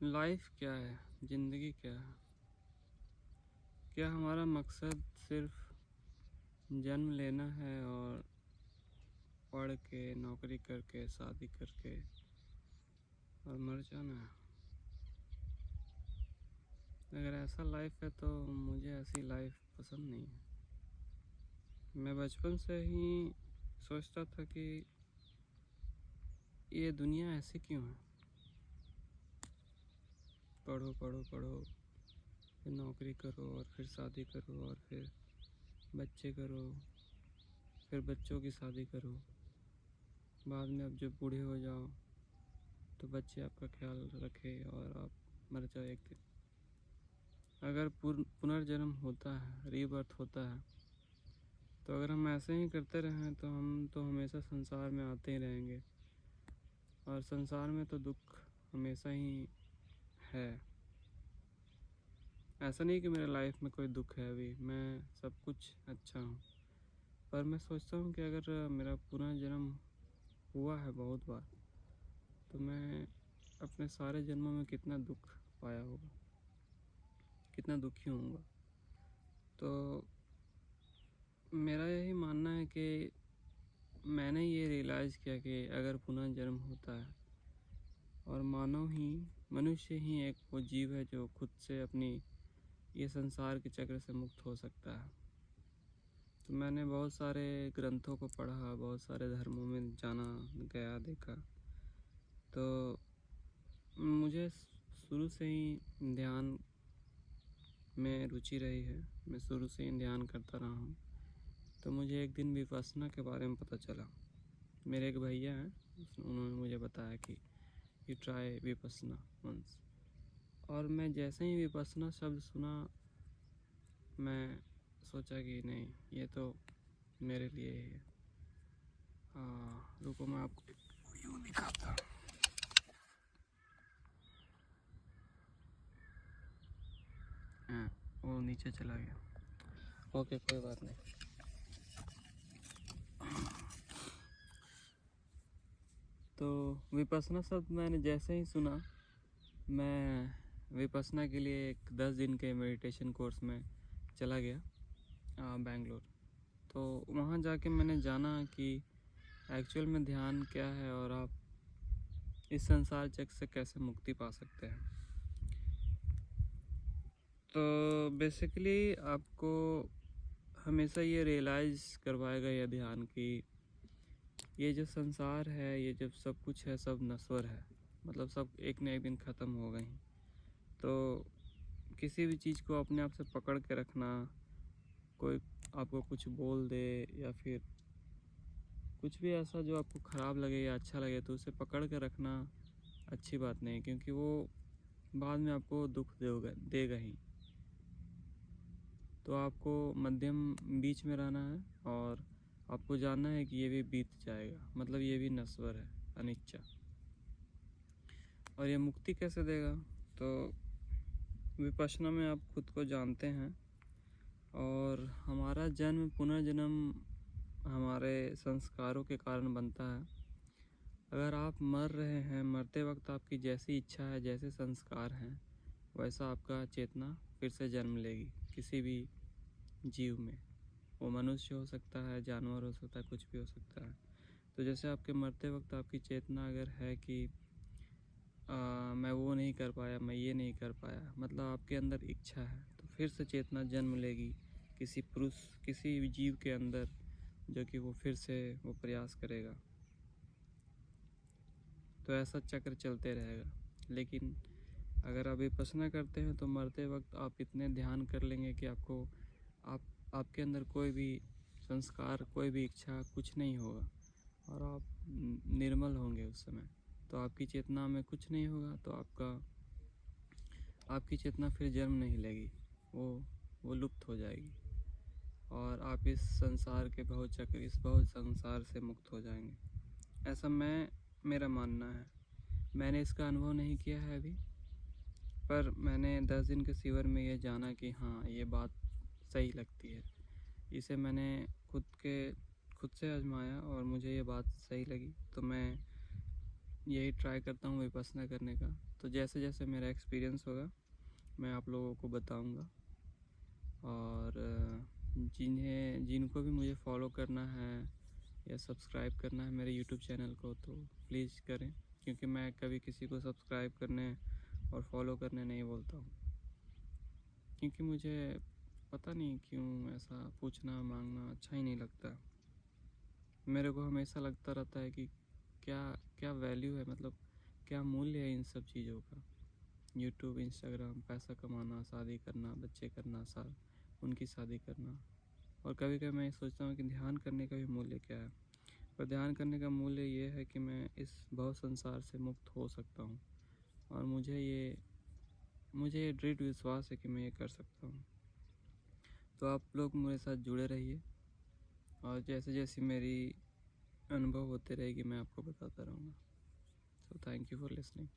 Life क्या है, ज़िंदगी क्या है? क्या हमारा मकसद सिर्फ जन्म लेना है और पढ़ के नौकरी करके शादी करके और मर जाना है? अगर ऐसा लाइफ है तो मुझे ऐसी लाइफ पसंद नहीं है। मैं बचपन से ही सोचता था कि ये दुनिया ऐसी क्यों है। पढ़ो पढ़ो पढ़ो, फिर नौकरी करो और फिर शादी करो और फिर बच्चे करो, फिर बच्चों की शादी करो। बाद में अब जब बूढ़े हो जाओ तो बच्चे आपका ख्याल रखे और आप मर जाओ एक दिन। अगर पुनर्जन्म होता है, रीबर्थ होता है, तो अगर हम ऐसे ही करते रहें तो हम तो हमेशा संसार में आते ही रहेंगे और संसार में तो दुख हमेशा ही है। ऐसा नहीं कि मेरे लाइफ में कोई दुख है, अभी मैं सब कुछ अच्छा हूँ, पर मैं सोचता हूँ कि अगर मेरा पुनर्जन्म हुआ है बहुत बार तो मैं अपने सारे जन्मों में कितना दुख पाया होगा, कितना दुखी होऊंगा। तो मेरा यही मानना है कि मैंने ये रियलाइज़ किया कि अगर पुनर्जन्म होता है और मनुष्य ही एक वो जीव है जो खुद से अपनी ये संसार के चक्र से मुक्त हो सकता है। तो मैंने बहुत सारे ग्रंथों को पढ़ा, बहुत सारे धर्मों में जाना गया, देखा। तो मुझे शुरू से ही ध्यान में रुचि रही है, मैं शुरू से ही ध्यान करता रहा हूँ। तो मुझे एक दिन विपश्यना के बारे में पता चला। मेरे एक भैया हैं, उन्होंने मुझे बताया कि यू ट्राई विपश्यना वंस। और मैं जैसे ही विपश्यना शब्द सुना, मैं सोचा कि नहीं, ये तो मेरे लिए ही है। रुको मैं आपको व्यू दिखाता हूँ। वो नीचे चला गया। ओके, कोई बात नहीं। तो विपश्यना शब्द मैंने जैसे ही सुना, मैं विपश्यना के लिए एक 10 दिन के मेडिटेशन कोर्स में चला गया बेंगलोर। तो वहाँ जाके मैंने जाना कि एक्चुअल में ध्यान क्या है और आप इस संसार चक्र से कैसे मुक्ति पा सकते हैं। तो बेसिकली आपको हमेशा ये रियलाइज़ करवाएगा यह ध्यान कि ये जो संसार है, ये जब सब कुछ है, सब नश्वर है, मतलब सब एक न एक दिन ख़त्म हो गई। तो किसी भी चीज़ को अपने आप से पकड़ के रखना, कोई आपको कुछ बोल दे या फिर कुछ भी ऐसा जो आपको ख़राब लगे या अच्छा लगे, तो उसे पकड़ के रखना अच्छी बात नहीं, क्योंकि वो बाद में आपको दुख देगा ही। तो आपको मध्यम बीच में रहना है और आपको जानना है कि ये भी बीत जाएगा, मतलब ये भी नश्वर है, अनिच्छा। और ये मुक्ति कैसे देगा? तो विपश्यना में आप खुद को जानते हैं और हमारा जन्म पुनर्जन्म हमारे संस्कारों के कारण बनता है। अगर आप मर रहे हैं, मरते वक्त आपकी जैसी इच्छा है, जैसे संस्कार हैं, वैसा आपका चेतना फिर से जन्म लेगी किसी भी जीव में। वो मनुष्य हो सकता है, जानवर हो सकता है, कुछ भी हो सकता है। तो जैसे आपके मरते वक्त आपकी चेतना अगर है कि मैं वो नहीं कर पाया, मैं ये नहीं कर पाया, मतलब आपके अंदर इच्छा है, तो फिर से चेतना जन्म लेगी किसी पुरुष, किसी जीव के अंदर, जो कि वो फिर से वो प्रयास करेगा। तो ऐसा चक्र चलते रहेगा। लेकिन अगर आप विपश्यना करते हैं तो मरते वक्त आप इतने ध्यान कर लेंगे कि आपके अंदर कोई भी संस्कार, कोई भी इच्छा, कुछ नहीं होगा और आप निर्मल होंगे उस समय। तो आपकी चेतना में कुछ नहीं होगा, तो आपकी चेतना फिर जन्म नहीं लेगी, वो लुप्त हो जाएगी और आप इस संसार के बहुचक्र, इस बहुत संसार से मुक्त हो जाएंगे। ऐसा मेरा मानना है। मैंने इसका अनुभव नहीं किया है अभी, पर मैंने 10 दिन के शिविर में ये जाना कि हाँ, ये बात सही लगती है। इसे मैंने खुद से आजमाया और मुझे ये बात सही लगी। तो मैं यही ट्राई करता हूँ विपස්සना करने का। तो जैसे जैसे मेरा एक्सपीरियंस होगा मैं आप लोगों को बताऊँगा। और जिनको भी मुझे फॉलो करना है या सब्सक्राइब करना है मेरे यूट्यूब चैनल को तो प्लीज़ करें, क्योंकि मैं कभी किसी को सब्सक्राइब करने और फॉलो करने नहीं बोलता हूँ, क्योंकि मुझे पता नहीं क्यों ऐसा पूछना मांगना अच्छा ही नहीं लगता। मेरे को हमेशा लगता रहता है कि क्या क्या वैल्यू है, मतलब क्या मूल्य है इन सब चीज़ों का। यूट्यूब, इंस्टाग्राम, पैसा कमाना, शादी करना, बच्चे करना, उनकी शादी करना। और कभी कभी मैं सोचता हूँ कि ध्यान करने का भी मूल्य क्या है। पर ध्यान करने का मूल्य ये है कि मैं इस भव संसार से मुक्त हो सकता हूँ, और मुझे ये दृढ़ विश्वास है कि मैं ये कर सकता हूँ। तो आप लोग मेरे साथ जुड़े रहिए, और जैसे जैसे मेरी अनुभव होते रहेगी मैं आपको बताता रहूँगा। So thank you for listening.